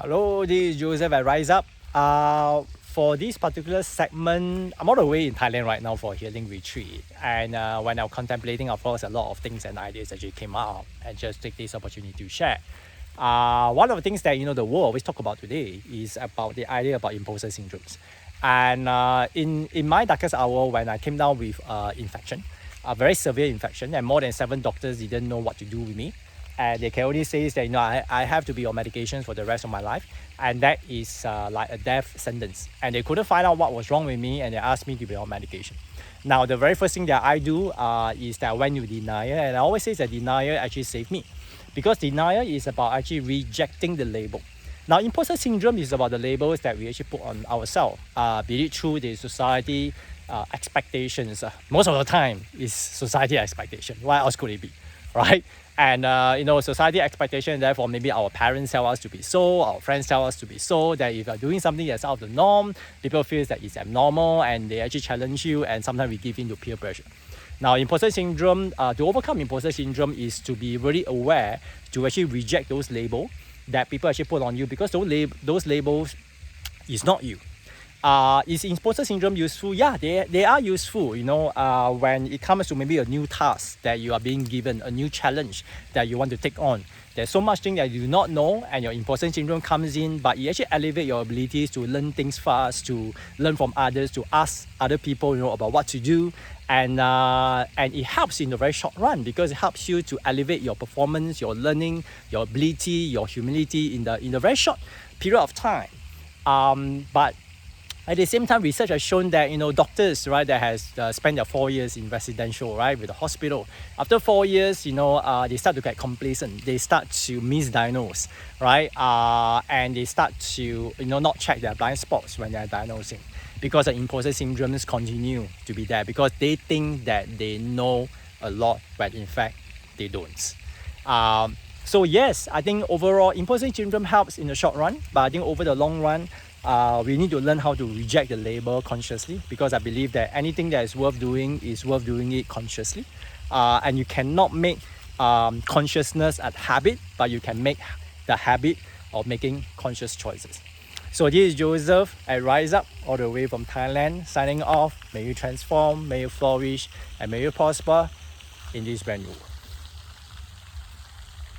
Hello, this is Joseph at RISEUP. For this particular segment, I'm all the way in Thailand right now for a healing retreat. And when I'm contemplating, of course, a lot of things and ideas actually came out, and just take this opportunity to share. One of the things that the world always talk about today is about the idea about imposter syndromes. And in my darkest hour, when I came down with infection, a very severe infection, and more than 7 doctors didn't know what to do with me. And they can only say that I have to be on medications for the rest of my life, and that is like a death sentence. And they couldn't find out what was wrong with me, and they asked me to be on medication. Now, the very first thing that I do is that when you deny it, and I always say that denial actually saved me, because denial is about actually rejecting the label. Now, imposter syndrome is about the labels that we actually put on ourselves, be it through the society expectations. Most of the time, is society expectation. What else could it be, right? And society expectation, therefore maybe our parents tell us to be so, our friends tell us to be so, that if you're doing something that's out of the norm, people feel that it's abnormal, and they actually challenge you, and sometimes we give in to peer pressure. Now, imposter syndrome, to overcome imposter syndrome is to be really aware to actually reject those labels that people actually put on you, because those labels is not you. Is imposter syndrome useful? Yeah, they are useful. When it comes to maybe a new task that you are being given, a new challenge that you want to take on. There's so much thing that you do not know, and your imposter syndrome comes in, but it actually elevates your abilities to learn things fast, to learn from others, to ask other people, about what to do. And it helps in the very short run, because it helps you to elevate your performance, your learning, your ability, your humility in the very short period of time. But at the same time, research has shown that doctors, right, that has spent their 4 years in residential, right, with the hospital. After 4 years, they start to get complacent. They start to misdiagnose, right, and they start to not check their blind spots when they're diagnosing, because the imposter syndromes continue to be there, because they think that they know a lot, but in fact they don't. So yes, I think overall imposter syndrome helps in the short run, but I think over the long run, we need to learn how to reject the label consciously, because I believe that anything that is worth doing it consciously. And you cannot make consciousness a habit, but you can make the habit of making conscious choices. So this is Joseph at RISEUP, all the way from Thailand, signing off. May you transform, may you flourish, and may you prosper in this brand new world.